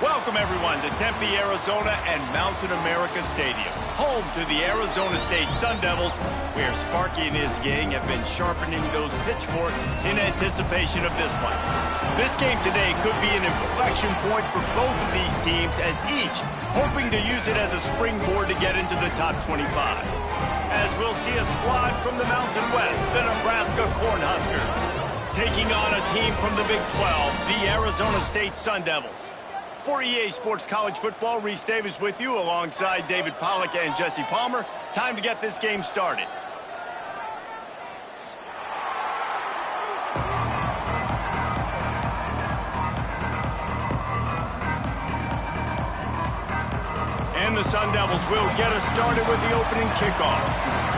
Welcome, everyone, to Tempe, Arizona and Mountain America Stadium, home to the Arizona State Sun Devils, where Sparky and his gang have been sharpening those pitchforks in anticipation of this one. This game today could be an inflection point for both of these teams, as each hoping to use it as a springboard to get into the top 25. As we'll see a squad from the Mountain West, the Nebraska Cornhuskers, taking on a team from the Big 12, the Arizona State Sun Devils. For EA Sports College Football, Reese Davis with you alongside David Pollack and Jesse Palmer. Time to get this game started. And the Sun Devils will get us started with the opening kickoff.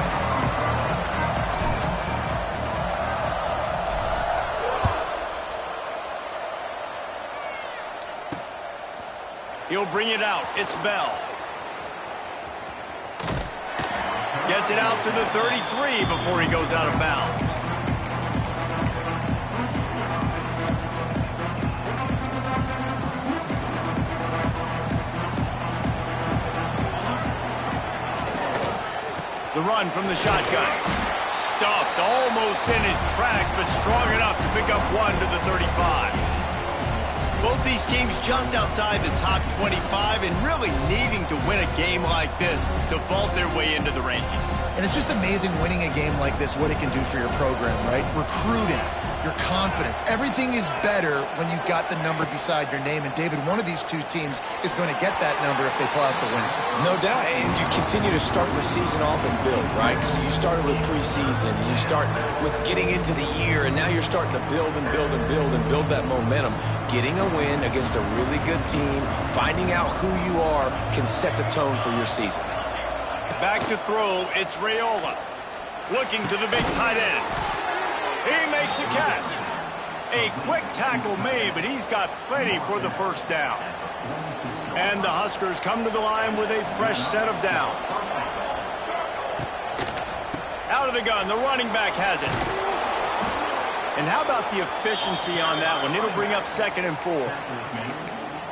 He'll bring it out. It's Bell. Gets it out to the 33 before he goes out of bounds. The run from the shotgun. Stuffed almost in his tracks, but strong enough to pick up one to the 35. Both these teams just outside the top 25 and really needing to win a game like this to vault their way into the rankings. And it's just amazing winning a game like this, what it can do for your program, right? Recruiting, your confidence. Everything is better when you've got the number beside your name. And, David, one of these two teams is going to get that number if they pull out the win. No doubt. And you continue to start the season off and build, right? Because you started with preseason, and you start with getting into the year, and now you're starting to build and build and build and build that momentum. Getting a win against a really good team, finding out who you are, can set the tone for your season. Back to throw, it's Raiola. Looking to the big tight end. He makes a catch. A quick tackle made, but he's got plenty for the first down. And the Huskers come to the line with a fresh set of downs. Out of the gun, the running back has it. And how about the efficiency on that one? It'll bring up 2nd and 4.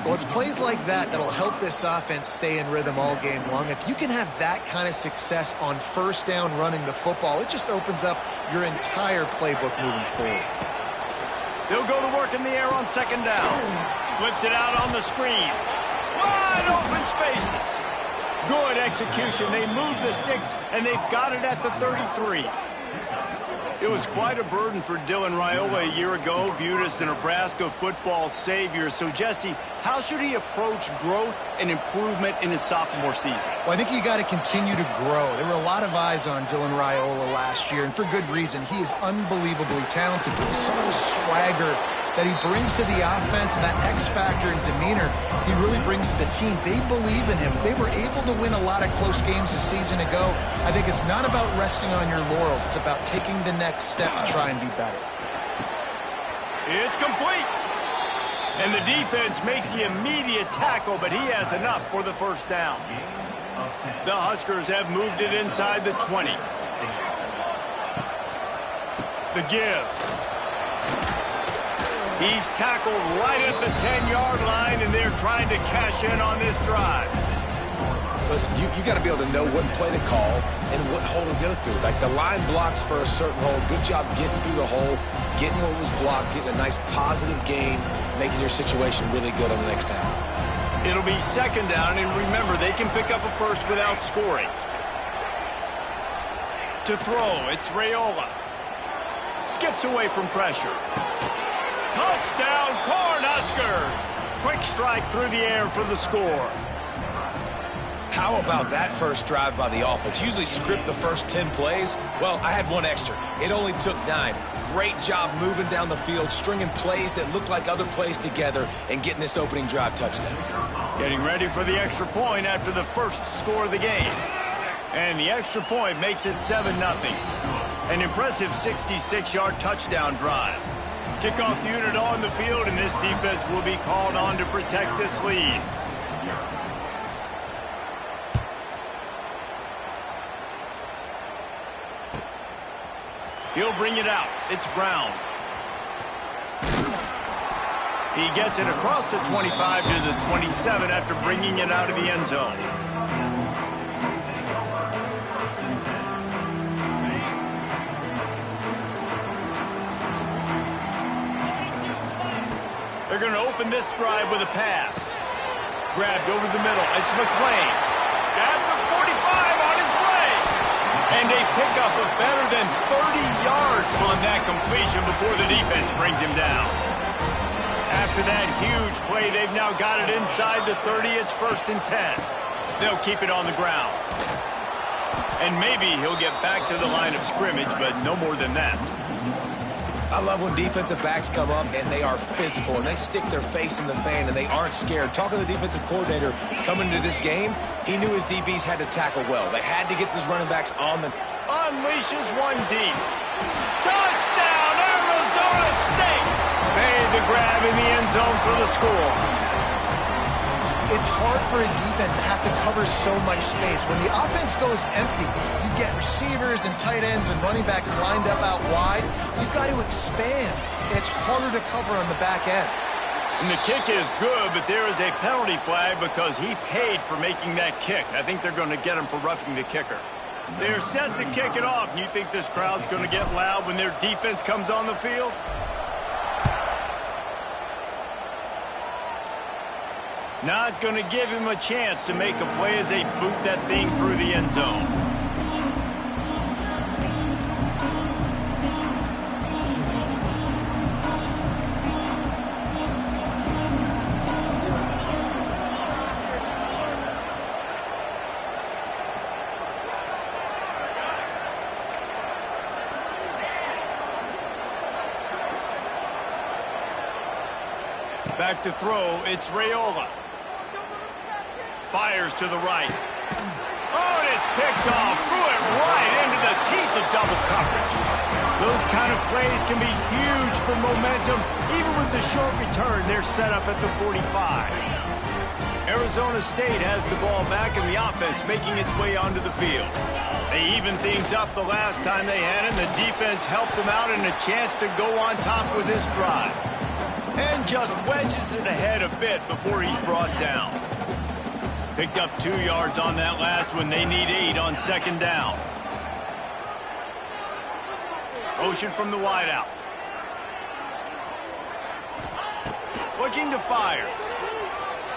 Well, it's plays like that that'll help this offense stay in rhythm all game long. If you can have that kind of success on first down running the football, it just opens up your entire playbook moving forward. They'll go to work in the air on 2nd down. Flips it out on the screen. Wide open spaces. Good execution. They move the sticks, and they've got it at the 33. It was quite a burden for Dylan Raiola a year ago, viewed as the Nebraska football savior. So, Jesse, how should he approach growth and improvement in his sophomore season? Well, I think you got to continue to grow. There were a lot of eyes on Dylan Raiola last year, and for good reason. He is unbelievably talented, but with some of the swagger that he brings to the offense and that X factor and demeanor he really brings to the team, they believe in him. They were able to win a lot of close games a season ago. I think it's not about resting on your laurels. It's about taking the next step and try and be better. It's complete. And the defense makes the immediate tackle, but he has enough for the first down. The Huskers have moved it inside the 20. The give. He's tackled right at the 10-yard line, and they're trying to cash in on this drive. Listen, you got to be able to know what play to call and what hole to go through. Like, the line blocks for a certain hole. Good job getting through the hole, getting what was blocked, getting a nice positive gain, making your situation really good on the next down. It'll be 2nd down, and remember, they can pick up a first without scoring. To throw, it's Raiola. Skips away from pressure. Touchdown, Cornhuskers! Quick strike through the air for the score. How about that first drive by the offense? Usually script the first 10 plays. Well, I had one extra. It only took 9. Great job moving down the field, stringing plays that look like other plays together, and getting this opening drive touchdown. Getting ready for the extra point after the first score of the game. And the extra point makes it 7-0. An impressive 66-yard touchdown drive. Kickoff unit on the field, and this defense will be called on to protect this lead. He'll bring it out. It's Brown. He gets it across the 25 to the 27 after bringing it out of the end zone. They're going to open this drive with a pass. Grabbed over the middle. It's McClain. At the 45 on his way. And a pickup of better than 30 yards on that completion before the defense brings him down. After that huge play, they've now got it inside the 30. It's 1st and 10. They'll keep it on the ground. And maybe he'll get back to the line of scrimmage, but no more than that. I love when defensive backs come up and they are physical and they stick their face in the fan and they aren't scared. Talking to the defensive coordinator coming into this game, he knew his DBs had to tackle well. They had to get these running backs on the... Unleashes one deep. Touchdown, Arizona State! Made the grab in the end zone for the score. It's hard for a defense to have to cover so much space. When the offense goes empty, you get receivers and tight ends and running backs lined up out wide. You've got to expand, and it's harder to cover on the back end. And the kick is good, but there is a penalty flag because he paid for making that kick. I think they're going to get him for roughing the kicker. They're set to kick it off, and you think this crowd's going to get loud when their defense comes on the field? Not going to give him a chance to make a play as they boot that thing through the end zone. Back to throw, it's Raiola. Fires to the right. Oh, and it's picked off. Threw it right into the teeth of double coverage. Those kind of plays can be huge for momentum. Even with the short return, they're set up at the 45. Arizona State has the ball back and the offense making its way onto the field. They evened things up the last time they had it, and the defense helped them out and a chance to go on top with this drive. And just wedges it ahead a bit before he's brought down. Picked up 2 yards on that last one. They need 8 on 2nd down. Motion from the wideout. Looking to fire.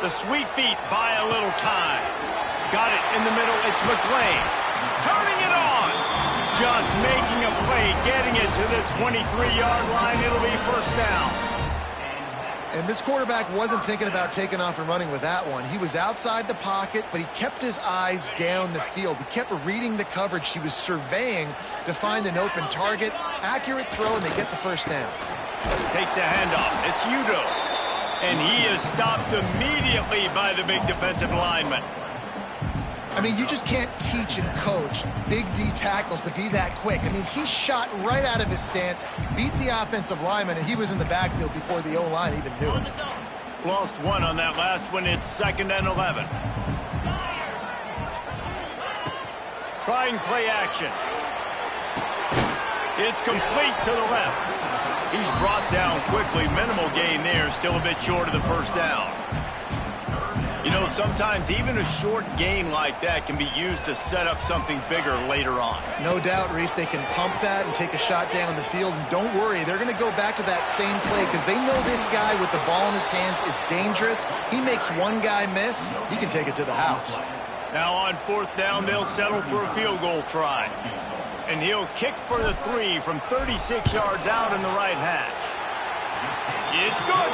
The sweet feet buy a little time. Got it in the middle. It's McClain. Turning it on. Just making a play. Getting it to the 23-yard line. It'll be 1st down. And this quarterback wasn't thinking about taking off and running with that one. He was outside the pocket, but he kept his eyes down the field. He kept reading the coverage. He was surveying to find an open target. Accurate throw, and they get the 1st down. Takes the handoff. It's Udo. And he is stopped immediately by the big defensive lineman. I mean, you just can't teach and coach big D tackles to be that quick. I mean, he shot right out of his stance, beat the offensive lineman, and he was in the backfield before the O-line even knew it. Lost 1 on that last one. It's 2nd and 11. Trying play action. It's complete to the left. He's brought down quickly. Minimal gain there. Still a bit short of the 1st down. You know, sometimes even a short gain like that can be used to set up something bigger later on. No doubt, Reese, they can pump that and take a shot down the field. And don't worry, they're going to go back to that same play because they know this guy with the ball in his hands is dangerous. He makes one guy miss, he can take it to the house. Now on 4th down, they'll settle for a field goal try. And he'll kick for the 3 from 36 yards out in the right hash. It's good.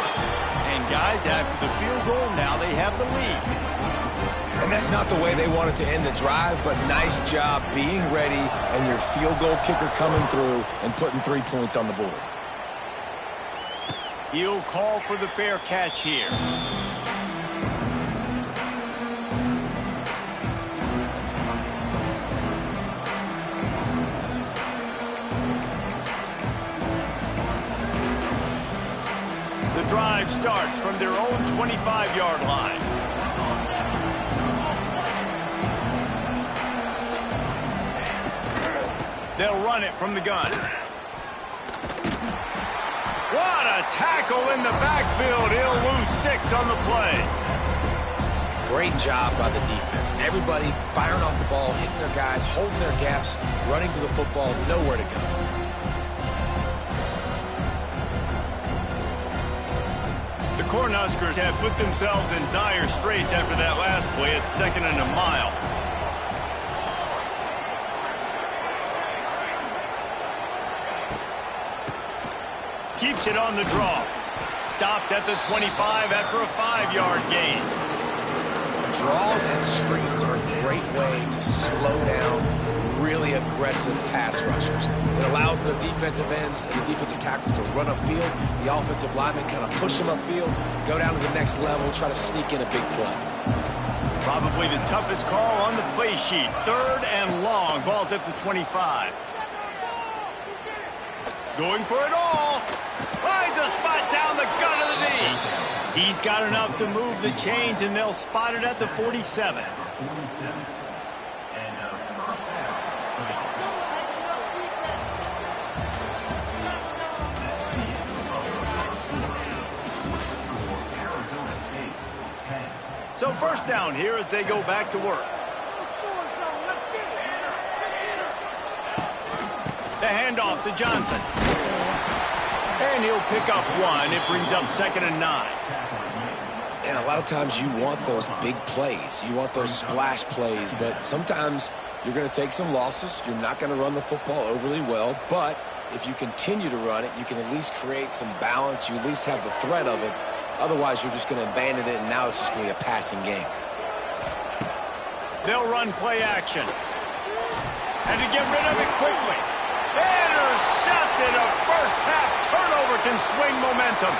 And guys, after the field goal, now they have the lead. And that's not the way they wanted to end the drive, but nice job being ready and your field goal kicker coming through and putting 3 points on the board. He'll call for the fair catch here. The drive starts from their own 25-yard line. They'll run it from the gun. What a tackle in the backfield. He'll lose 6 on the play. Great job by the defense. Everybody firing off the ball, hitting their guys, holding their gaps, running to the football, nowhere to go. The Cornhuskers have put themselves in dire straits after that last play. It's 2nd and a mile. Keeps it on the draw. Stopped at the 25 after a 5-yard gain. Draws and screens are a great way to slow down really aggressive pass rushers. It allows the defensive ends and the defensive tackles to run upfield. The offensive linemen kind of push them upfield, go down to the next level, try to sneak in a big play. Probably the toughest call on the play sheet. 3rd and long. Ball's at the 25. Going for it all. Finds a spot down the gut of the knee. He's got enough to move the chains, and they'll spot it at the 47. So 1st down here as they go back to work. The handoff to Johnson. And he'll pick up 1. It brings up 2nd and 9. And a lot of times you want those big plays. You want those splash plays. But sometimes you're going to take some losses. You're not going to run the football overly well. But if you continue to run it, you can at least create some balance. You at least have the threat of it. Otherwise, you're just going to abandon it, and now it's just going to be a passing game. They'll run play action. And to get rid of it quickly. Intercepted. A first-half turnover can swing momentum.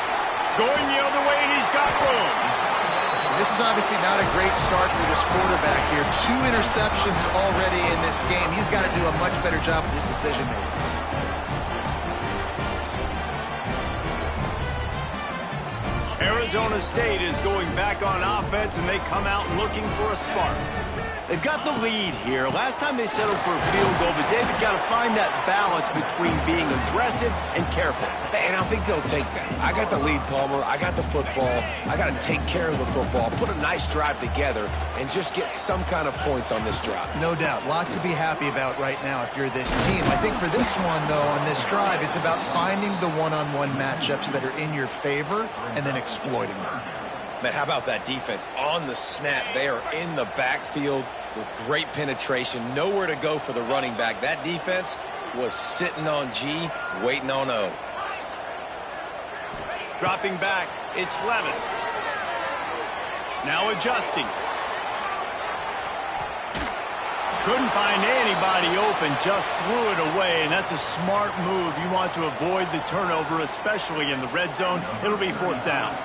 Going the other way, and he's got room. This is obviously not a great start for this quarterback here. 2 interceptions already in this game. He's got to do a much better job with his decision-making. Arizona State is going back on offense, and they come out looking for a spark. They've got the lead here. Last time they settled for a field goal, but David got to find that balance between being aggressive and careful. And I think they'll take that. I got the lead, Palmer. I got the football. I got to take care of the football, put a nice drive together, and just get some kind of points on this drive. No doubt. Lots to be happy about right now if you're this team. I think for this one, though, on this drive, it's about finding the one-on-one matchups that are in your favor and then exploiting them. Man, how about that defense? On the snap, they are in the backfield with great penetration. Nowhere to go for the running back. That defense was sitting on G, waiting on O. Dropping back, it's Levin. Now adjusting. Couldn't find anybody open, just threw it away, and that's a smart move. You want to avoid the turnover, especially in the red zone. It'll be 4th down.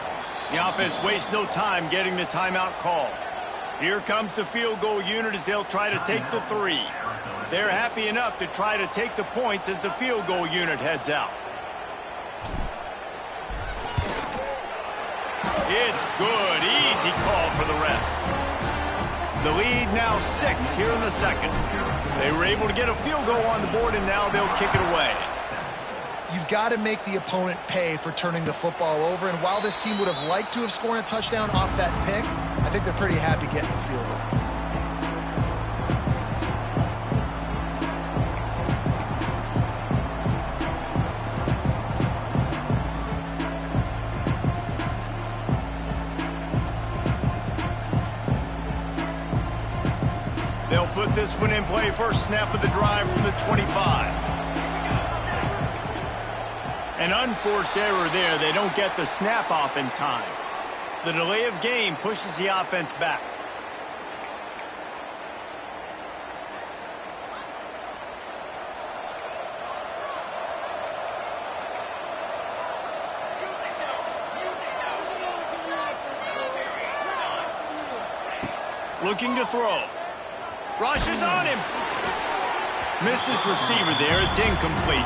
The offense wastes no time getting the timeout call. Here comes the field goal unit as they'll try to take the 3. They're happy enough to try to take the points as the field goal unit heads out. It's good. Easy call for the refs. The lead now 6 here in the 2nd. They were able to get a field goal on the board, and now they'll kick it away. You've got to make the opponent pay for turning the football over, and while this team would have liked to have scored a touchdown off that pick, I think they're pretty happy getting the field goal. They'll put this one in play. First snap of the drive from the 25. An unforced error there. They don't get the snap off in time. The delay of game pushes the offense back. Looking to throw. Rushes on him. Missed his receiver there. It's incomplete.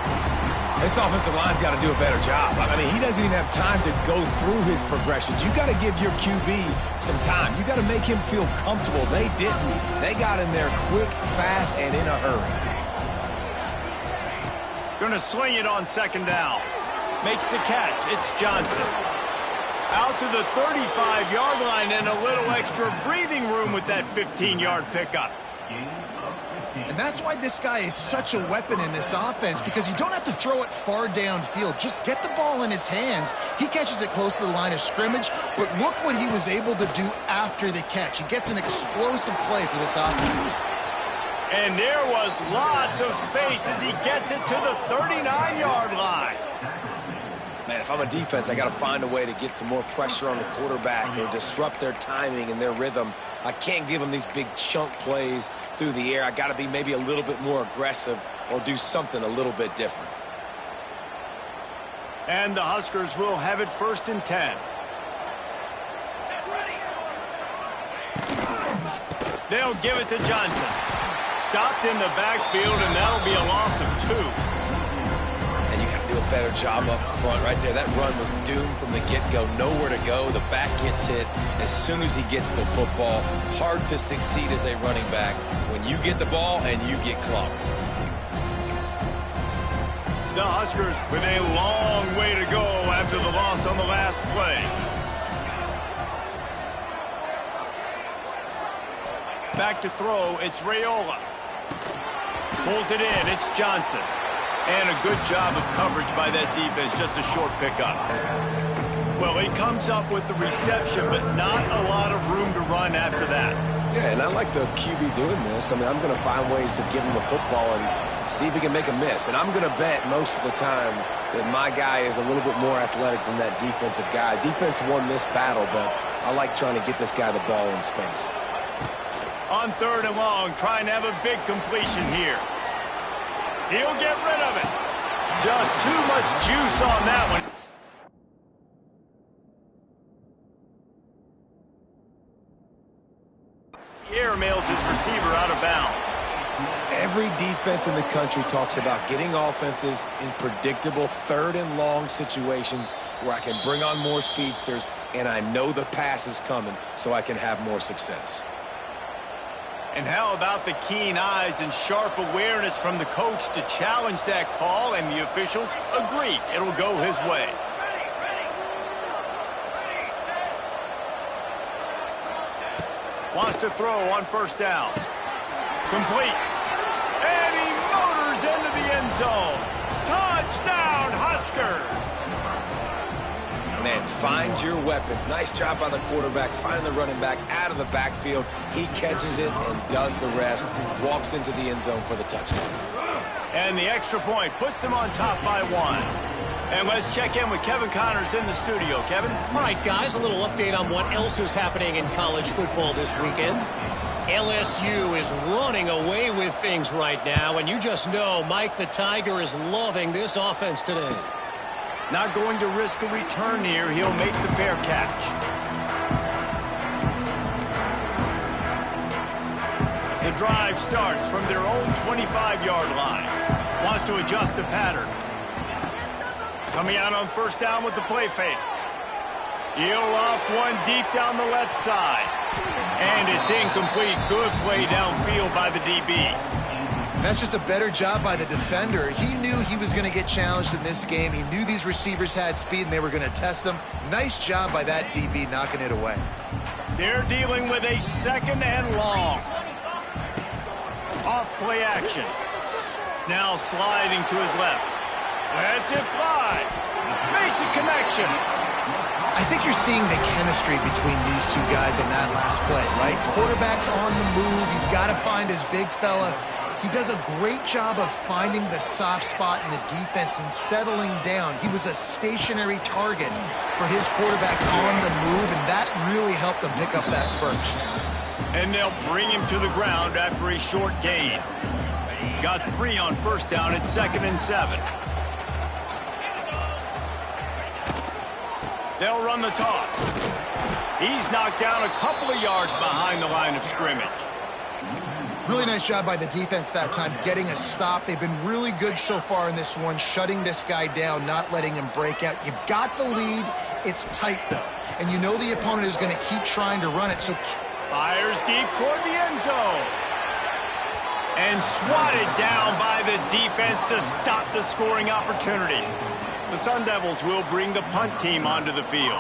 This offensive line's got to do a better job. I mean, he doesn't even have time to go through his progressions. You got to give your QB some time. You got to make him feel comfortable. They didn't. They got in there quick, fast, and in a hurry. Going to sling it on 2nd down. Makes the catch. It's Johnson. Out to the 35-yard line and a little extra breathing room with that 15-yard pickup. And that's why this guy is such a weapon in this offense, because you don't have to throw it far downfield. Just get the ball in his hands. He catches it close to the line of scrimmage, but look what he was able to do after the catch. He gets an explosive play for this offense. And there was lots of space as he gets it to the 39-yard line. Man, if I'm a defense, I got to find a way to get some more pressure on the quarterback or disrupt their timing and their rhythm. I can't give them these big chunk plays through the air. I got to be maybe a little bit more aggressive or do something a little bit different. And the Huskers will have it 1st and 10. They'll give it to Johnson. Stopped in the backfield, and that'll be a loss of 2. And you got to do a better job up front right there. That run was doomed from the get-go. Nowhere to go. The back gets hit as soon as he gets the football. Hard to succeed as a running back when you get the ball and you get clobbered. The Huskers with a long way to go after the loss on the last play. Back to throw, it's Raiola. Pulls it in, it's Johnson. And a good job of coverage by that defense, just a short pickup. Well, he comes up with the reception, but not a lot of room to run after that. Yeah, and I like the QB doing this. I mean, I'm going to find ways to give him the football and see if he can make a miss. And I'm going to bet most of the time that my guy is a little bit more athletic than that defensive guy. Defense won this battle, but I like trying to get this guy the ball in space. On 3rd and long, trying to have a big completion here. He'll get rid of it. Just too much juice on that one. He airmails his receiver out of bounds. Every defense in the country talks about getting offenses in predictable 3rd and long situations where I can bring on more speedsters and I know the pass is coming so I can have more success. And how about the keen eyes and sharp awareness from the coach to challenge that call, and the officials agree it'll go his way. Wants to throw on 1st down. Complete. And he motors into the end zone. Touchdown, Huskers! Man, find your weapons. Nice job by the quarterback, finding the running back out of the backfield. He catches it and does the rest. Walks into the end zone for the touchdown. And the extra point puts them on top by 1. And let's check in with Kevin Connors in the studio. Kevin? All right, guys, a little update on what else is happening in college football this weekend. LSU is running away with things right now, and you just know Mike the Tiger is loving this offense today. Not going to risk a return here. He'll make the fair catch. The drive starts from their own 25-yard line. Wants to adjust the pattern. Coming out on 1st down with the play fake. He'll off one deep down the left side. And it's incomplete. Good play downfield by the DB. That's just a better job by the defender. He knew he was going to get challenged in this game. He knew these receivers had speed and they were going to test him. Nice job by that DB knocking it away. They're dealing with a 2nd and long. Off play action. Now sliding to his left. Lets it fly. Makes a connection. I think you're seeing the chemistry between these two guys in that last play, right? Quarterback's on the move. He's got to find his big fella. He does a great job of finding the soft spot in the defense and settling down. He was a stationary target for his quarterback on the move, and that really helped him pick up that first. And they'll bring him to the ground after a short gain. Got 3 on 1st down at 2nd and 7. They'll run the toss. He's knocked down a couple of yards behind the line of scrimmage. Really nice job by the defense that time, getting a stop. They've been really good so far in this one, shutting this guy down, not letting him break out. You've got the lead. It's tight, though. And you know the opponent is going to keep trying to run it. So fires deep toward the end zone. And swatted down by the defense to stop the scoring opportunity. The Sun Devils will bring the punt team onto the field.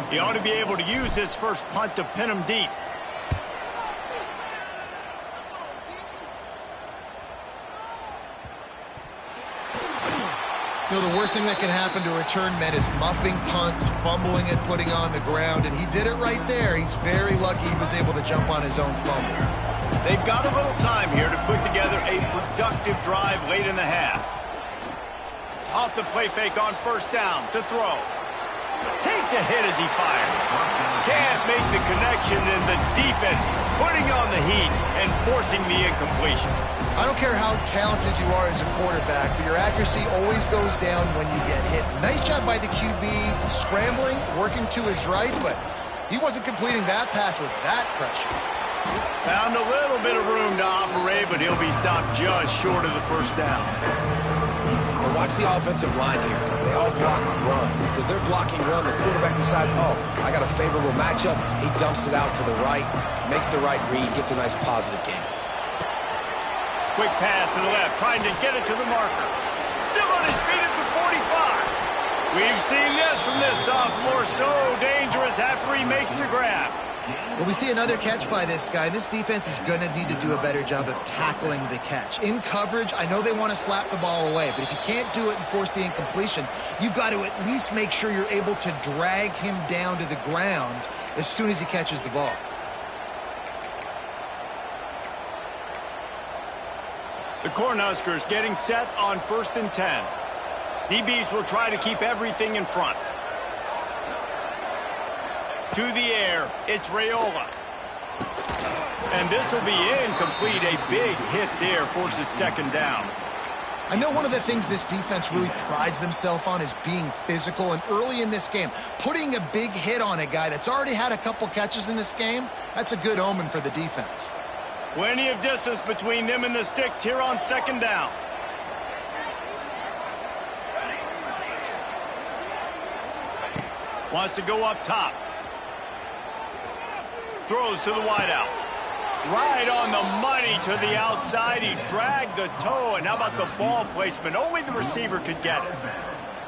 He ought to be able to use his first punt to pin him deep. You know, the worst thing that can happen to return men is muffing punts, fumbling it, putting on the ground, and he did it right there. He's very lucky he was able to jump on his own fumble. They've got a little time here to put together a productive drive late in the half. Off the play fake on first down to throw. Takes a hit as he fires. Can't make the connection, and the defense putting on the heat and forcing the incompletion. I don't care how talented you are as a quarterback, but your accuracy always goes down when you get hit. Nice job by the QB scrambling, working to his right, but he wasn't completing that pass with that pressure. Found a little bit of room to operate, but he'll be stopped just short of the first down. Well, watch the offensive line here. They all block run. Because they're blocking run, the quarterback decides, oh, I got a favorable matchup. He dumps it out to the right, makes the right read, gets a nice positive gain. Quick pass to the left, trying to get it to the marker. Still on his feet at the 45. We've seen this from this sophomore, so dangerous after he makes the grab. Well, we see another catch by this guy. This defense is going to need to do a better job of tackling the catch. In coverage, I know they want to slap the ball away, but if you can't do it and force the incompletion, you've got to at least make sure you're able to drag him down to the ground as soon as he catches the ball. The Cornhuskers getting set on 1st and 10. DBs will try to keep everything in front. To the air, it's Raiola. And this will be incomplete. A big hit there forces second down. I know one of the things this defense really prides themselves on is being physical, and early in this game, putting a big hit on a guy that's already had a couple catches in this game, that's a good omen for the defense. Plenty of distance between them and the sticks here on second down. Wants to go up top. Throws to the wideout. Right on the money to the outside. He dragged the toe, and how about the ball placement? Only the receiver could get it.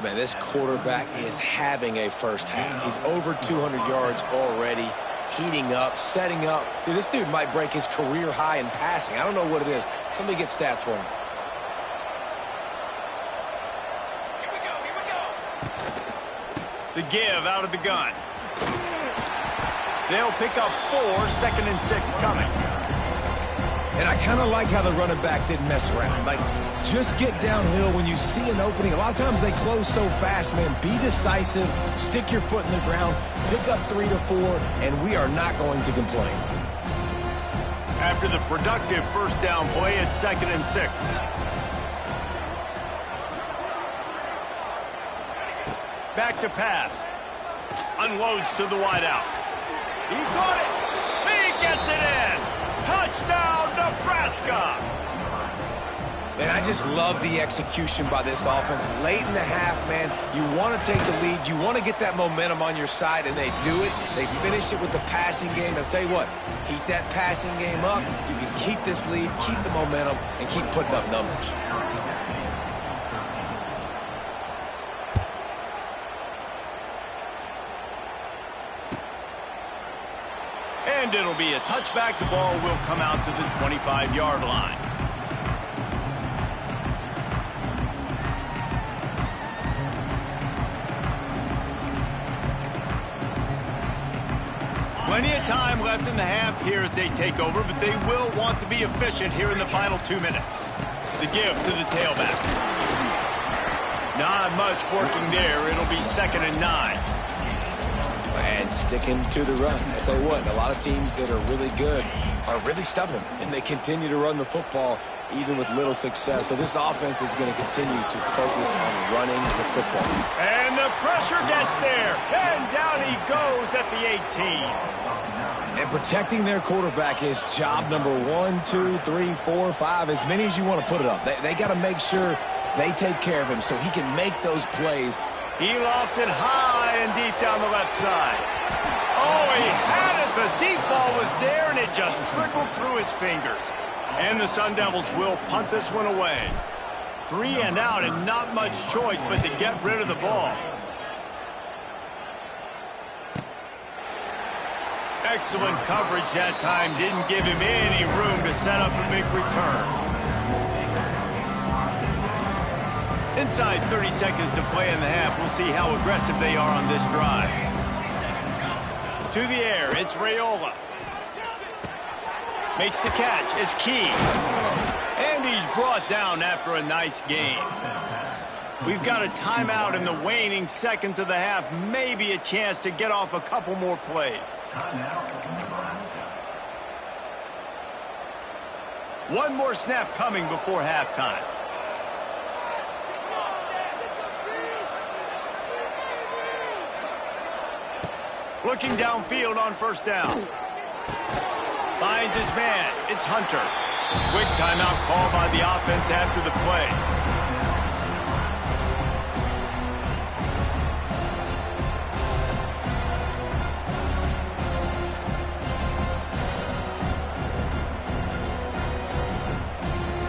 Man, this quarterback is having a first half. He's over 200 yards already. Heating up, setting up. Dude, this dude might break his career high in passing. I don't know what it is. Somebody get stats for him. The give out of the gun. They'll pick up 4, 2nd and 6 coming. And I kind of like how the running back didn't mess around. Like, just get downhill when you see an opening. A lot of times they close so fast, man. Be decisive, stick your foot in the ground, pick up 3 to 4, and we are not going to complain. After the productive first down play, it's 2nd and 6. Back to pass. Unloads to the wideout. He got it. He gets it in. Touchdown, Nebraska. Man, I just love the execution by this offense. Late in the half, man, you want to take the lead. You want to get that momentum on your side, and they do it. They finish it with the passing game. I'll tell you what, heat that passing game up. You can keep this lead, keep the momentum, and keep putting up numbers. And it'll be a touchback. The ball will come out to the 25-yard line. Plenty of time left in the half here as they take over, but they will want to be efficient here in the final 2 minutes. The give to the tailback. Not much working there. It'll be 2nd and 9. And sticking to the run. I tell you what, a lot of teams that are really good are really stubborn, and they continue to run the football even with little success. So this offense is going to continue to focus on running the football. And the pressure gets there, and down he goes at the 18. And protecting their quarterback is job number 1, 2, 3, 4, 5, as many as you want to put it up. They got to make sure they take care of him so he can make those plays. He lofts it high and deep down the left side. Oh, he had it. The deep ball was there, and it just trickled through his fingers. And the Sun Devils will punt this one away. 3 and out and not much choice but to get rid of the ball. Excellent coverage that time. Didn't give him any room to set up a big return. Inside 30 seconds to play in the half. We'll see how aggressive they are on this drive. To the air, it's Raiola. Makes the catch. It's Key. And he's brought down after a nice gain. We've got a timeout in the waning seconds of the half. Maybe a chance to get off a couple more plays. One more snap coming before halftime. Looking downfield on first down. Finds his man. It's Hunter. Quick timeout call by the offense after the play.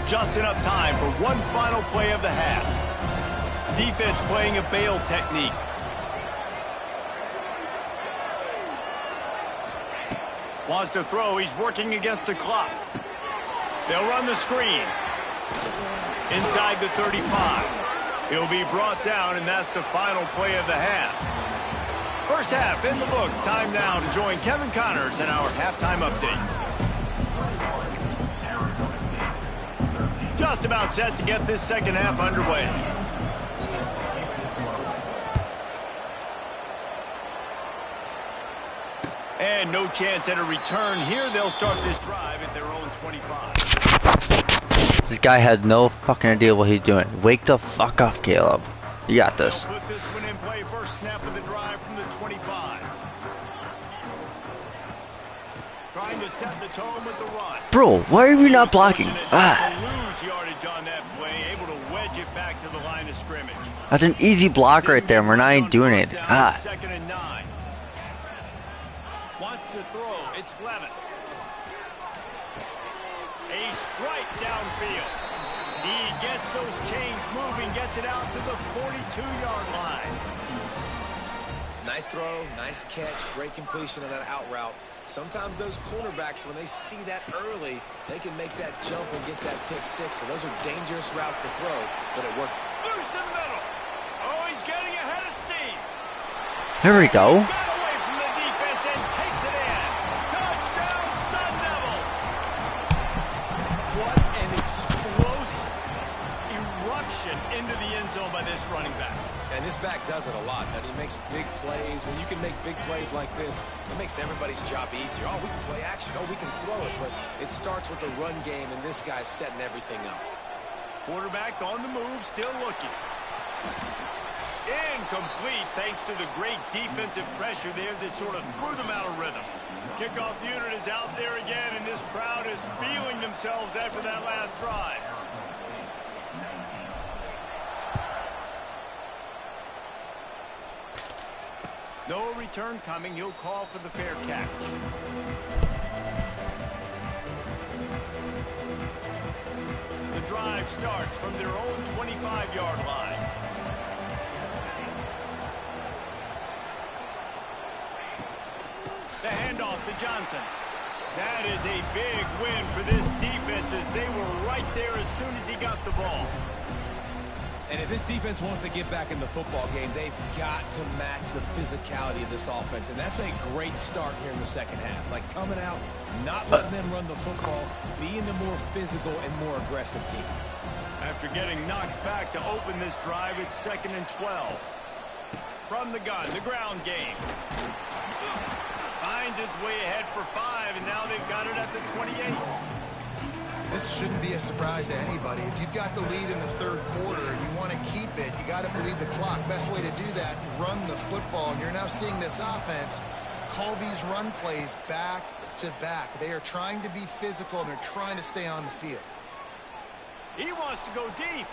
Just enough time for one final play of the half. Defense playing a bail technique. Wants to throw. He's working against the clock. They'll run the screen. Inside the 35. He'll be brought down, and that's the final play of the half. First half in the books. Time now to join Kevin Connors in our halftime update. Just about set to get this second half underway. And no chance at a return here. They'll start this drive at their own 25. This guy has no fucking idea what he's doing. Wake the fuck up, Caleb. You got this. They'll put this one in play. First snap of the drive from the 25. Trying to set the tone with the run. Bro, why are we not blocking? Lose yardage on that play, able to wedge it back to the line of scrimmage. That's an easy block right there, and we're not even doing it. God. Second and 9. Wants to throw. It's Levin. A strike downfield. He gets those chains moving, gets it out to the 42-yard line. Nice throw, nice catch, great completion of that out route. Sometimes those cornerbacks, when they see that early, they can make that jump and get that pick six. So those are dangerous routes to throw, but it worked. Loose in the middle. Oh, he's getting ahead of steam. There we go. Got away from the defense and takes it in. Touchdown, Sun Devils. What an explosive eruption into the end zone by this running back. And this back does it a lot. And he makes big plays. When you can make big plays like this, it makes everybody's job easier. Oh, we can play action. Oh, we can throw it. But it starts with the run game, and this guy's setting everything up. Quarterback on the move, still looking. Incomplete thanks to the great defensive pressure there that sort of threw them out of rhythm. Kickoff unit is out there again, and this crowd is feeling themselves after that last drive. No return coming. He'll call for the fair catch. The drive starts from their own 25-yard line. The handoff to Johnson. That is a big win for this defense as they were right there as soon as he got the ball. And if this defense wants to get back in the football game, they've got to match the physicality of this offense. And that's a great start here in the second half. Like coming out, not letting them run the football, being the more physical and more aggressive team. After getting knocked back to open this drive, it's 2nd and 12. From the gun, the ground game. Finds his way ahead for 5, and now they've got it at the 28. This shouldn't be a surprise to anybody. If you've got the lead in the third quarter and you want to keep it, you got to bleed the clock. Best way to do that, run the football. And you're now seeing this offense call these run plays back to back. They are trying to be physical, and they're trying to stay on the field. He wants to go deep.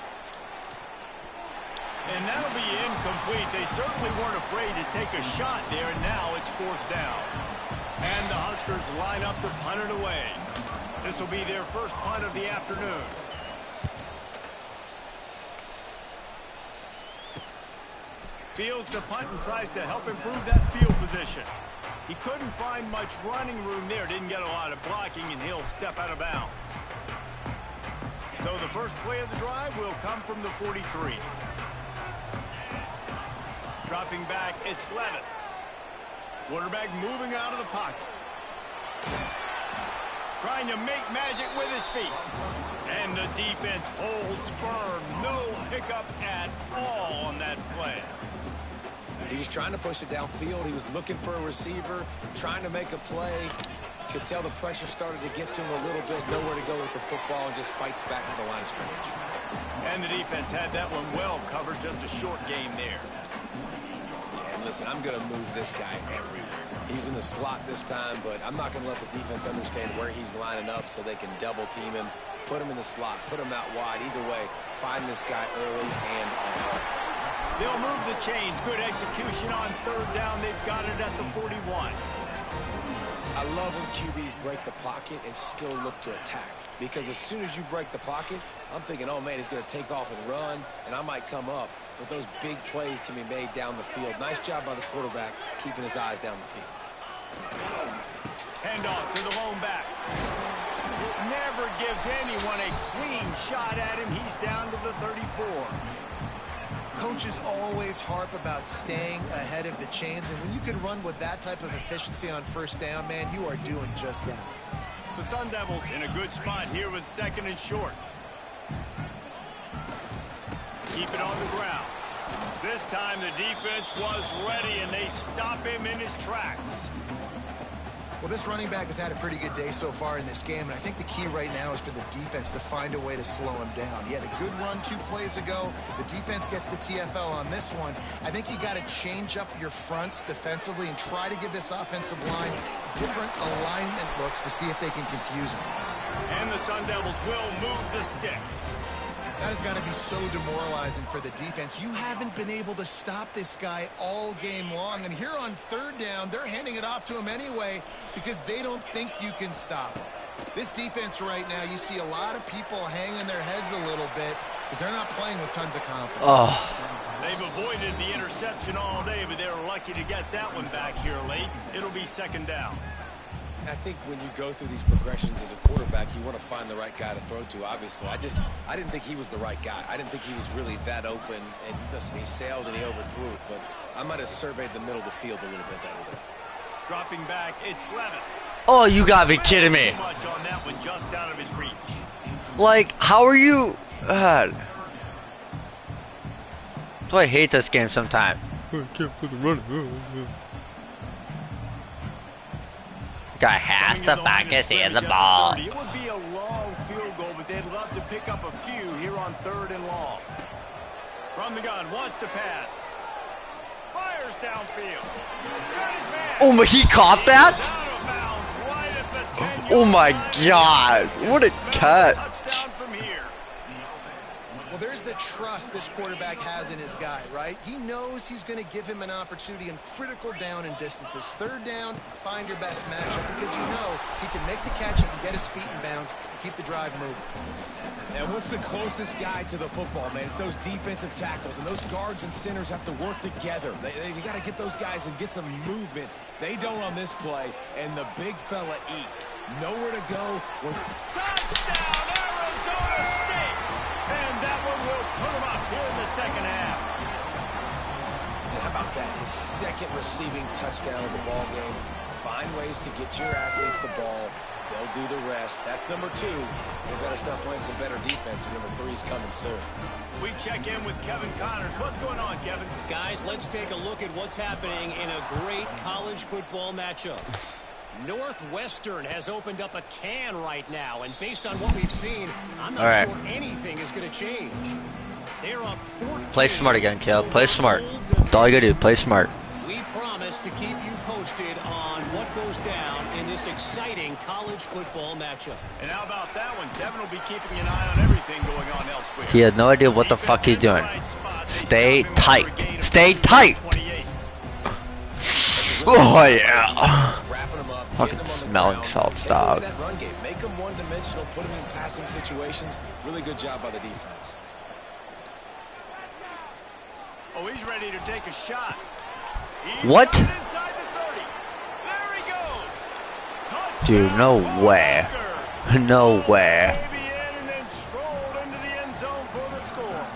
And that'll be incomplete. They certainly weren't afraid to take a shot there, and now it's 4th down. And the Huskers line up to punt it away. This will be their first punt of the afternoon. Fields the punt and tries to help improve that field position. He couldn't find much running room there. Didn't get a lot of blocking, and he'll step out of bounds. So the first play of the drive will come from the 43. Dropping back, it's Levitt. Quarterback moving out of the pocket. Trying to make magic with his feet. And the defense holds firm. No pickup at all on that play. He was trying to push it downfield. He was looking for a receiver, trying to make a play. Could tell the pressure started to get to him a little bit. Nowhere to go with the football, and just fights back to the line of scrimmage. And the defense had that one well covered. Just a short game there. Yeah, and listen, I'm going to move this guy everywhere. He's in the slot this time, but I'm not going to let the defense understand where he's lining up so they can double team him, put him in the slot, put him out wide. Either way, find this guy early and often. They'll move the chains. Good execution on third down. They've got it at the 41. I love when QBs break the pocket and still look to attack. Because as soon as you break the pocket, I'm thinking, oh, man, he's going to take off and run, and I might come up. But those big plays can be made down the field. Nice job by the quarterback keeping his eyes down the field. Handoff to the lone back. Never gives anyone a clean shot at him. He's down to the 34. Coaches always harp about staying ahead of the chains, and when you can run with that type of efficiency on first down, man, you are doing just that. The Sun Devils in a good spot here with second and short. Keep it on the ground. This time the defense was ready, and they stop him in his tracks. Well, this running back has had a pretty good day so far in this game, and I think the key right now is for the defense to find a way to slow him down. He had a good run 2 plays ago. The defense gets the TFL on this one. I think you got to change up your fronts defensively and try to give this offensive line different alignment looks to see if they can confuse him. And the Sun Devils will move the sticks. That has got to be so demoralizing for the defense. You haven't been able to stop this guy all game long. And here on third down, they're handing it off to him anyway because they don't think you can stop him. This defense right now, you see a lot of people hanging their heads a little bit because they're not playing with tons of confidence. Oh. They've avoided the interception all day, but they're lucky to get that one back here late. It'll be second down. I think when you go through these progressions as a quarterback, you want to find the right guy to throw to, obviously. I didn't think he was the right guy. I didn't think he was really that open. And listen, he sailed and he overthrew it, but I might have surveyed the middle of the field a little bit better there. Dropping back, it's Levitt. Oh, you gotta be kidding me. Too much on that one, just out of his reach. Like, how are you? That's why I hate this game sometimes. I can't fucking run. Guy has to focus in the ball. It would be a long field goal, but they'd love to pick up a few here on third and long. From the gun, wants to pass. Fires downfield. Oh my, he caught that? Oh my God, what a catch. Touchdown from here. Well, there's the trust this quarterback has in his guy, right? He knows he's going to give him an opportunity in critical down and distances. Third down, find your best matchup because you know he can make the catch, he can get his feet in bounds, keep the drive moving. And what's the closest guy to the football, man? It's those defensive tackles, and those guards and centers have to work together. They got to get those guys and get some movement. They don't on this play, and the big fella eats. Nowhere to go with... Touchdown, Arizona State! And that one will put him up here in the second half. And how about that? His second receiving touchdown of the ball game. Find ways to get your athletes the ball. They'll do the rest. That's number 2. They better start playing some better defense. Number 3's coming soon. We check in with Kevin Connors. What's going on, Kevin? Guys, let's take a look at what's happening in a great college football matchup. Northwestern has opened up a can right now, and based on what we've seen, I'm not sure anything is going to change. They're up 14. Play smart again, Kel. Play smart. That's all you gotta do. Play smart. We promise to keep you posted on what goes down in this exciting college football matchup. And how about that one? Kevin will be keeping an eye on everything going on elsewhere. He had no idea what the fuck he's doing. Stay tight. Stay tight. Oh yeah. Fucking smelling salts, dog. Make them one-dimensional, put them in passing situations. Really good job by the defense. Oh, he's ready to take a shot. What? Inside the 30. There he goes. Touchdown, Dude, no way. No way. Maybe in and then strolled into the end zone for the score.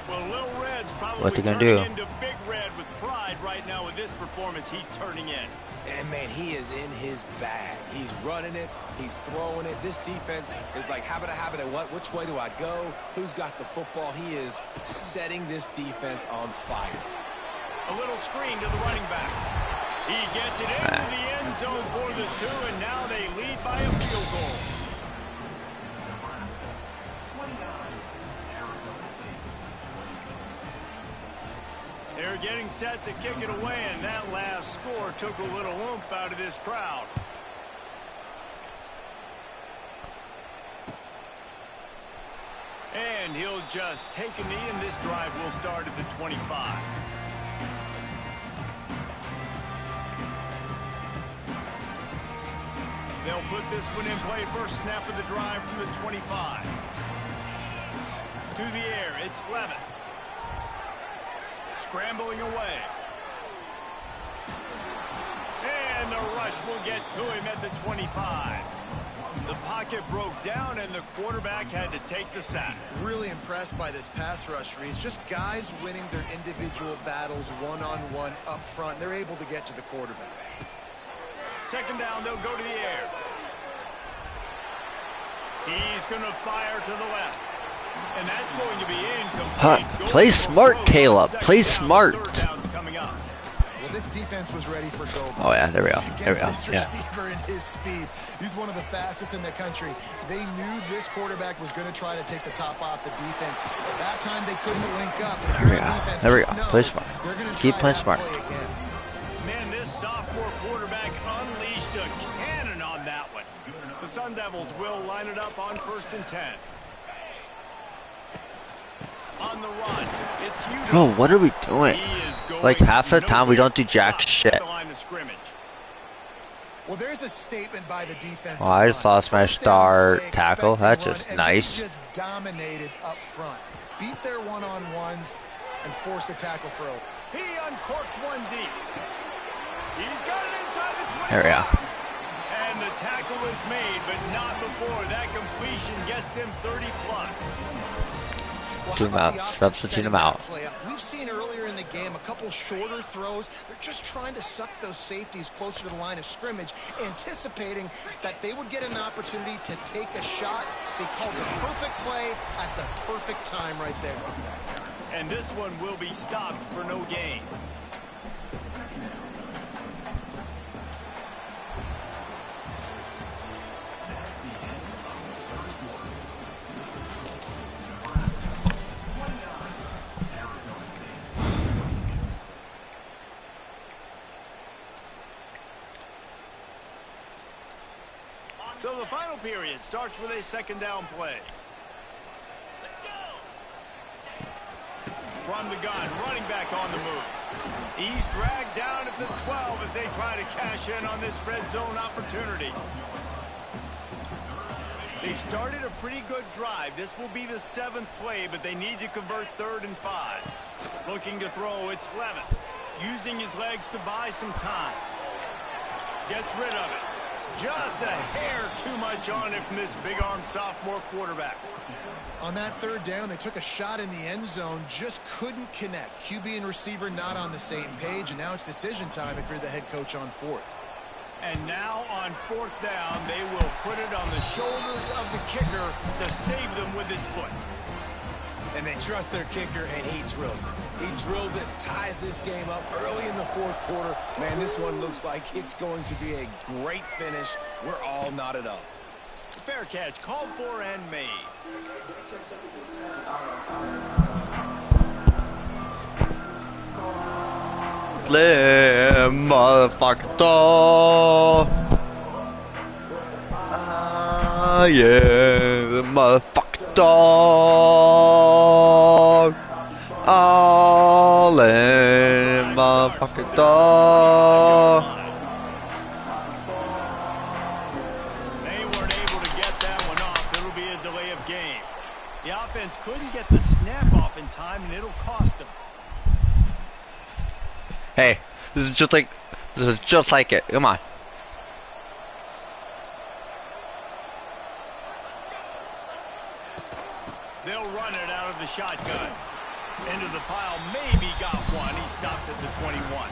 Well, Lil Red's probably What they gonna turning do? into Big Red with pride right now with this performance he's turning in. And, man, he is in his bag. He's running it. He's throwing it. This defense is like, habit, what? Which way do I go? Who's got the football? He is setting this defense on fire. A little screen to the running back. He gets it into the end zone for the 2, and now they lead by a field goal. They're getting set to kick it away, and that last score took a little oomph out of this crowd. And he'll just take a knee, and this drive will start at the 25. They'll put this one in play. First snap of the drive from the 25. To the air, it's Levin. Scrambling away. And the rush will get to him at the 25. The pocket broke down, and the quarterback had to take the sack. Really impressed by this pass rush, Reese. Just guys winning their individual battles one-on-one up front. They're able to get to the quarterback. Second down, they'll go to the air. He's going to fire to the left. And that's going to be incomplete. Play smart, Caleb. Play smart. Third down's coming up. Well, this defense was ready for go. Oh, yeah, there we go. There we go. This Yeah. receiver and his speed. He's one of the fastest in the country. They knew this quarterback was going to try to take the top off the defense. That time they couldn't link up. There we go. There we go. Play smart. Keep playing smart. Man, this sophomore quarterback unleashed a cannon on that one. The Sun Devils will line it up on 1st and 10. On the run, it's you. Bro, what are we doing? Like half the time we don't do jack shit. Well, there's a statement by the defense. Oh, I just lost my star tackle. That's just nice. Just dominated up front. Beat their one-on-ones and force a tackle for a... He uncorks one deep. He's got it inside the 20. There we go. And the tackle is made, but not before that completion gets him 30 plus. Two them out. Substitute them out. We've seen earlier in the game a couple shorter throws. They're just trying to suck those safeties closer to the line of scrimmage, anticipating that they would get an opportunity to take a shot. They called the perfect play at the perfect time right there. And this one will be stopped for no gain. So the final period starts with a second down play. Let's go. From the gun, running back on the move. He's dragged down at the 12 as they try to cash in on this red zone opportunity. They've started a pretty good drive. This will be the 7th play, but they need to convert 3rd and 5. Looking to throw, it's Levin. Using his legs to buy some time. Gets rid of it. Just a hair too much on it from this big-armed sophomore quarterback. On that 3rd down, they took a shot in the end zone, just couldn't connect. QB and receiver not on the same page, and now it's decision time if you're the head coach on 4th. And now on 4th down, they will put it on the shoulders of the kicker to save them with his foot. And they trust their kicker, and he drills it. He drills it, ties this game up early in the 4th quarter. Man, this one looks like it's going to be a great finish. We're all knotted up. Fair catch, called for and made. Play, motherfucker. Ah, yeah, motherfucker dog. All in, motherfucker dog. They weren't able to get that one off. It'll be a delay of game. The offense couldn't get the snap off in time, and it'll cost them. Hey, this is just like it. Come on. They'll run it out of the shotgun. Into the pile, maybe got one. He stopped at the 21.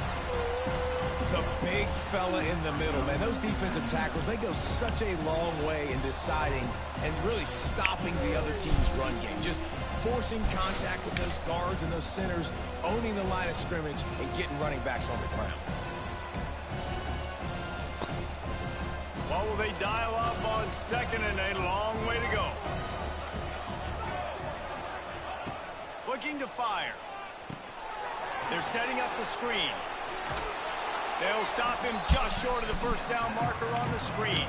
The big fella in the middle, man. Those defensive tackles, they go such a long way in deciding and really stopping the other team's run game. Just forcing contact with those guards and those centers, owning the line of scrimmage, and getting running backs on the ground. What will they dial up on second and a long way to go? Looking to fire. They're setting up the screen. They'll stop him just short of the first down marker on the screen.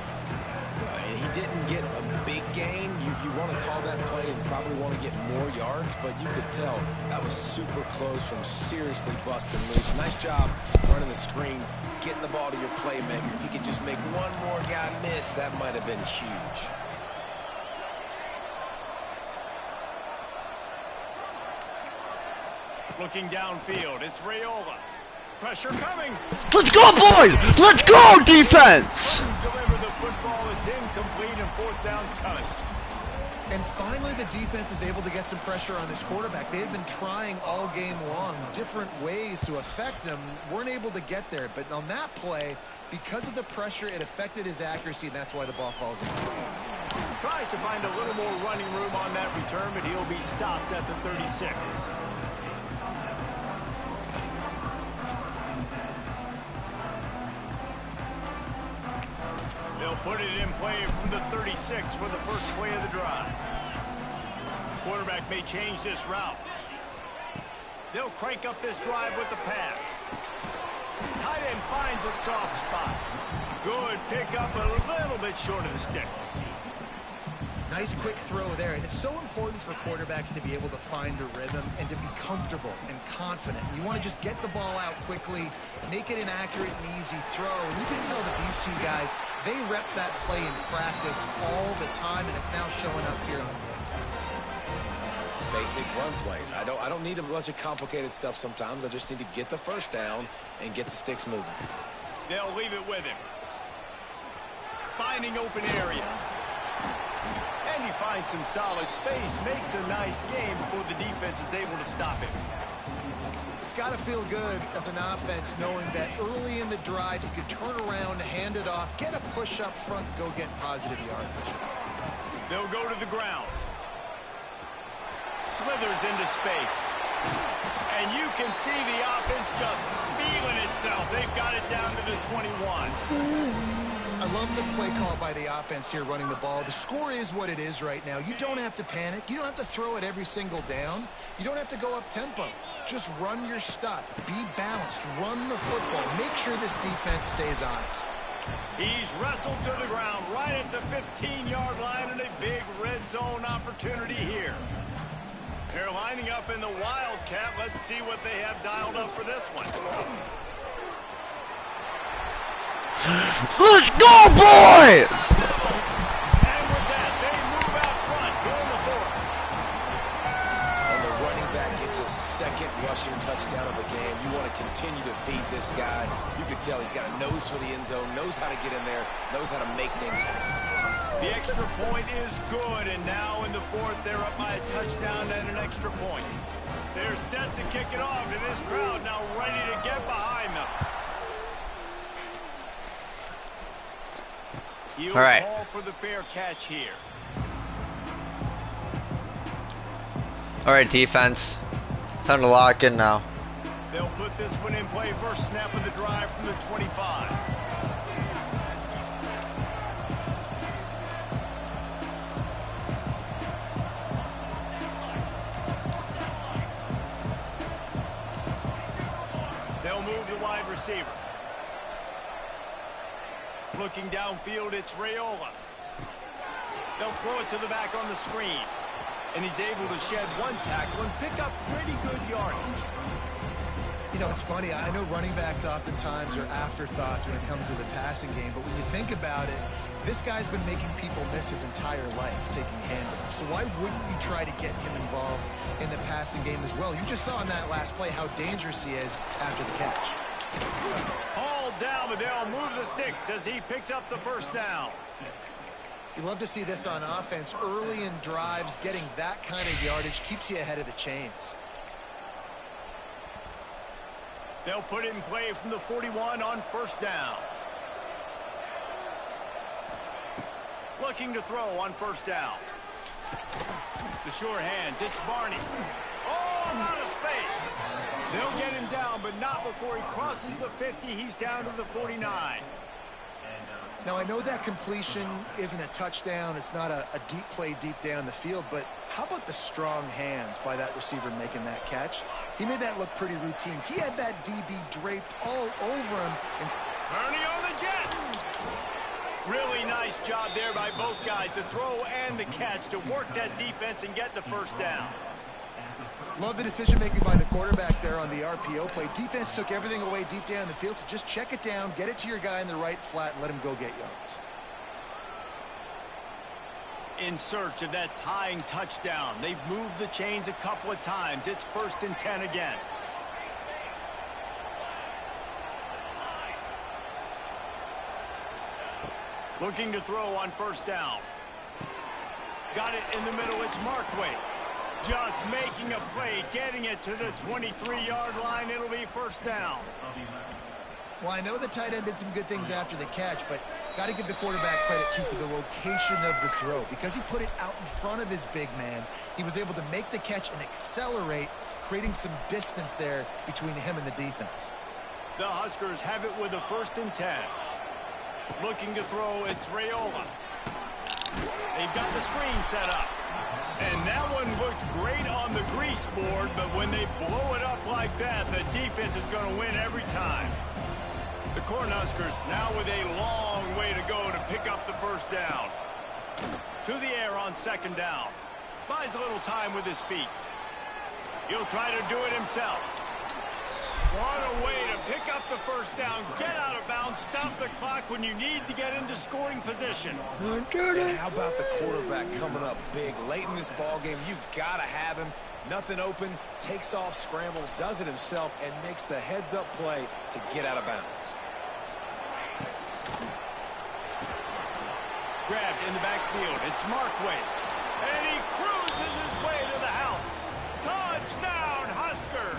He didn't get a big gain. You want to call that play and probably want to get more yards, but you could tell that was super close from seriously busting loose. Nice job running the screen, getting the ball to your playmaker. If you could just make one more guy miss, that might have been huge. Looking downfield, it's Raiola. Pressure coming. Let's go, boys! Let's go, defense! Deliver the football. It's incomplete, and fourth down's coming. And finally, the defense is able to get some pressure on this quarterback. They had been trying all game long different ways to affect him. Weren't able to get there. But on that play, because of the pressure, it affected his accuracy, and that's why the ball falls in. Tries to find a little more running room on that return, but he'll be stopped at the 36. They'll put it in play from the 36 for the first play of the drive. Quarterback may change this route. They'll crank up this drive with the pass. Tight end finds a soft spot. Good pickup, a little bit short of the sticks. Nice quick throw there, and it's so important for quarterbacks to be able to find a rhythm and to be comfortable and confident. You want to just get the ball out quickly, make it an accurate and easy throw, and you can tell that these two guys, they rep that play in practice all the time, and it's now showing up here on game. Basic run plays. I don't need a bunch of complicated stuff sometimes. I just need to get the first down and get the sticks moving. They'll leave it with him. Finding open areas. And he finds some solid space, makes a nice game before the defense is able to stop him. It's got to feel good as an offense knowing that early in the drive you could turn around, hand it off, get a push up front, go get positive yardage. They'll go to the ground. Slithers into space. And you can see the offense just feeling itself. They've got it down to the 21. I love the play call by the offense here running the ball. The score is what it is right now. You don't have to panic. You don't have to throw it every single down. You don't have to go up tempo. Just run your stuff. Be balanced. Run the football. Make sure this defense stays honest. He's wrestled to the ground right at the 15-yard line, and a big red zone opportunity here. They're lining up in the Wildcat. Let's see what they have dialed up for this one. Let's go, boys! And with that, they move out front here in the fourth. And the running back gets his second rushing touchdown of the game. You want to continue to feed this guy. You can tell he's got a nose for the end zone, knows how to get in there, knows how to make things happen. The extra point is good, and now in the fourth, they're up by a touchdown and an extra point. They're set to kick it off, and this crowd now ready to get behind them. He'll All right. call for the fair catch here. All right, defense. Time to lock in now. They'll put this one in play. First snap of the drive from the 25. They'll move the wide receiver. Looking downfield, it's Raiola. They'll throw it to the back on the screen. And he's able to shed one tackle and pick up pretty good yardage. You know, it's funny. I know running backs oftentimes are afterthoughts when it comes to the passing game, but when you think about it, this guy's been making people miss his entire life taking handoffs. So why wouldn't you try to get him involved in the passing game as well? You just saw in that last play how dangerous he is after the catch. All down, but they'll move the sticks as he picks up the first down. You love to see this on offense. Early in drives, getting that kind of yardage keeps you ahead of the chains. They'll put it in play from the 41 on first down. Looking to throw on first down. The sure hands, it's Barney. Oh, out of space. They'll get him down, but not before he crosses the 50. He's down to the 49. Now, I know that completion isn't a touchdown. It's not a deep play deep down the field, but how about the strong hands by that receiver making that catch? He made that look pretty routine. He had that DB draped all over him. And Kearney on the Jets. Really nice job there by both guys to throw and the catch to work that defense and get the first down. love the decision-making by the quarterback there on the RPO play. Defense took everything away deep down the field, so just check it down, get it to your guy in the right flat, and let him go get yards. In search of that tying touchdown. They've moved the chains a couple of times. It's 1st and 10 again. Looking to throw on first down. Got it in the middle. It's Markway. Just making a play, getting it to the 23-yard line. It'll be first down. Well, I know the tight end did some good things after the catch, but got to give the quarterback credit, too, for the location of the throw. Because he put it out in front of his big man, he was able to make the catch and accelerate, creating some distance there between him and the defense. The Huskers have it with a 1st and 10. Looking to throw, it's Raiola. They've got the screen set up. And that one looked great on the grease board, but when they blow it up like that, the defense is going to win every time. The Cornhuskers now with a long way to go to pick up the first down. To the air on 2nd down. Buys a little time with his feet. He'll try to do it himself. What a way to pick up the first down, get out of bounds, stop the clock when you need to get into scoring position. And how about the quarterback coming up big late in this ball game? You gotta have him. Nothing open, takes off, scrambles, does it himself, and makes the heads-up play to get out of bounds. Grabbed in the backfield, it's Markway. And he cruises his way to the house. Touchdown, Huskers!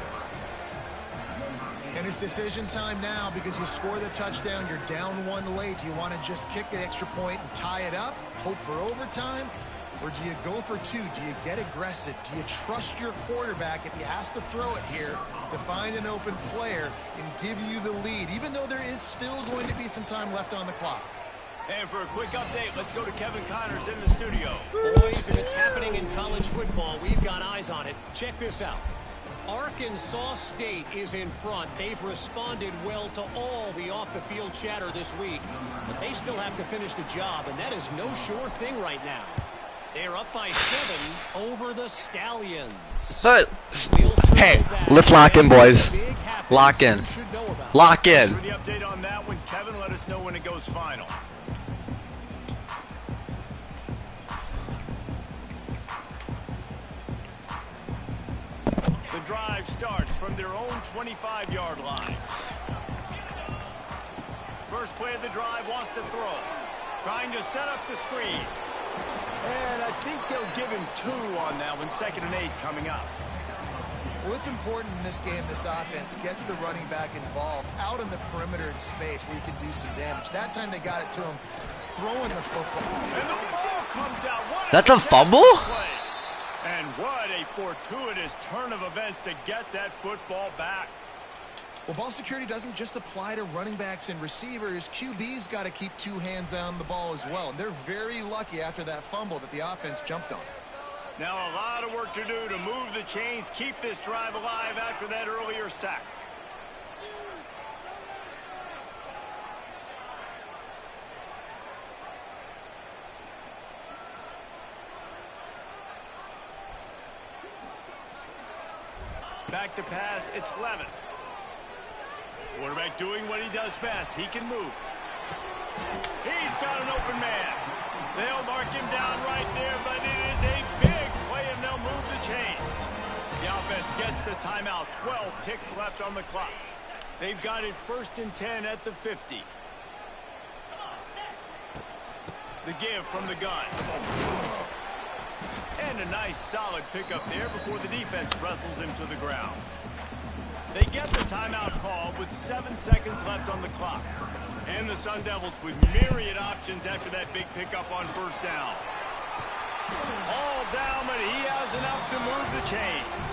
And it's decision time now because you score the touchdown, you're down one late. Do you want to just kick an extra point and tie it up, hope for overtime? Or do you go for two? Do you get aggressive? Do you trust your quarterback if he has to throw it here to find an open player and give you the lead, even though there is still going to be some time left on the clock? And for a quick update, let's go to Kevin Connors in the studio. Boys, if it's happening in college football, we've got eyes on it. Check this out. Arkansas State is in front. They've responded well to all the off-the-field chatter this week, but they still have to finish the job, and that is no sure thing right now. They're up by 7 over the Stallions. But, hey, let's lock in, boys. Lock in. Lock in. For the update on that one, Kevin, let us know when it goes final. The drive starts from their own 25-yard line. First play of the drive, wants to throw. Trying to set up the screen. And I think they'll give him 2 on that one. 2nd and 8 coming up. Well, it's important in this game, this offense gets the running back involved out in the perimeter in space where you can do some damage. That time they got it to him throwing the football. And the ball comes out. That's a fumble? Play. And what a fortuitous turn of events to get that football back. Well, ball security doesn't just apply to running backs and receivers. QB's got to keep 2 hands on the ball as well. And they're very lucky after that fumble that the offense jumped on. Now a lot of work to do to move the chains, keep this drive alive after that earlier sack. Back to pass, it's Levin. Quarterback doing what he does best. He can move. He's got an open man. They'll mark him down right there, but it is a big play, and they'll move the chains. The offense gets the timeout. 12 ticks left on the clock. They've got it 1st and 10 at the 50. The give from the gun. And a nice solid pickup there before the defense wrestles him to the ground. They get the timeout call with 7 seconds left on the clock. And the Sun Devils with myriad options after that big pickup on 1st down. All down, but he has enough to move the chains.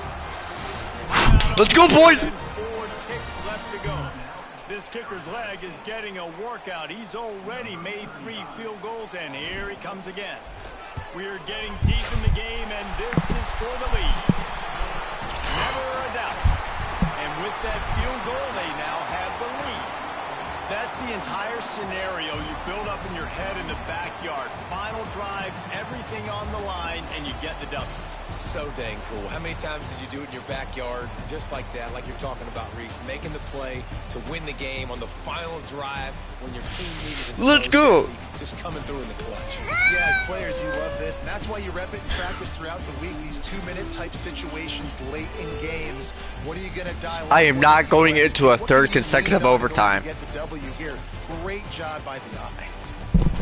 Let's go, boys! 4 ticks left to go. This kicker's leg is getting a workout. He's already made 3 field goals, and here he comes again. We are getting deep in the game, and this is for the lead. Never a doubt. And with that field goal, they now have the lead. That's the entire scenario you build up in your head in the backyard. Final drive, everything on the line, and you get the W. So dang cool. How many times did you do it in your backyard just like that, like you're talking about, Reese, making the play to win the game on the final drive when your team needed it? Let's go. Just coming through in the clutch. Yeah, as players, you love this, and that's why you rep it in practice throughout the week. These 2-minute type situations late in games. What are you going to dial? I am not going into a 3rd consecutive overtime. Get the W here. Great job by the offense.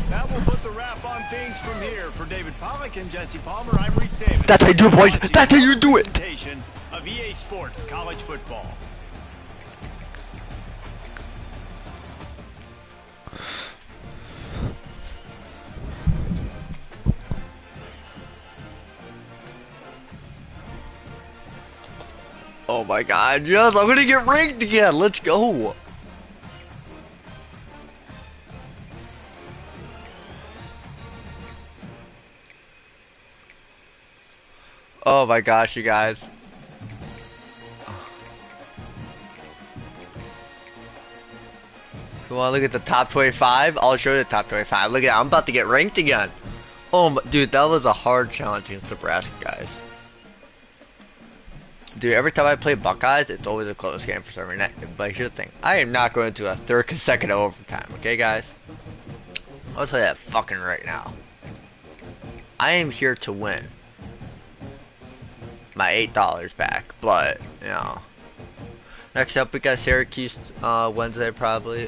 That will put the wrap on things from here. For David Pollack and Jesse Palmer, I'm Reese Davis. That's how you do it, boys. That's how you do it. Presentation of EA Sports College Football. Oh my God, yes, I'm gonna get ranked again. Let's go. Oh my gosh, you guys. You wanna look at the top 25? I'll show you the top 25. Look at, I'm about to get ranked again. Oh my, dude, that was a hard challenge against Nebraska, guys. Dude, every time I play Buckeyes, it's always a close game for some reason. But here's the thing, I am not going to a 3rd consecutive overtime, okay guys? I'll tell you that fucking right now. I am here to win my $8 back, but, you know. Next up, we got Syracuse Wednesday, probably.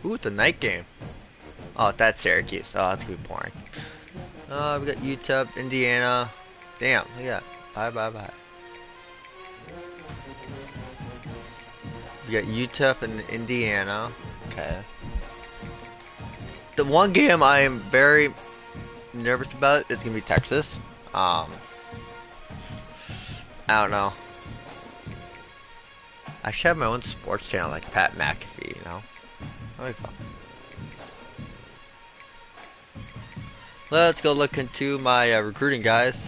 Ooh, it's a night game. Oh, that's Syracuse. Oh, that's gonna be boring. We got UTEP, Indiana. Damn, look at that. Bye. We got UTEP and Indiana. Okay. The one game I am very nervous about is gonna be Texas. I don't know. I should have my own sports channel like Pat McAfee, you know? That'd be fun. Let's go look into my recruiting, guys.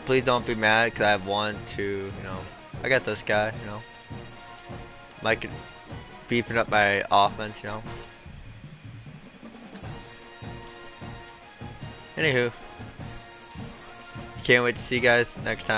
Please don't be mad because I have 1, 2, you know. I got this guy, you know. Like beefing up my offense, you know. Anywho. Can't wait to see you guys next time.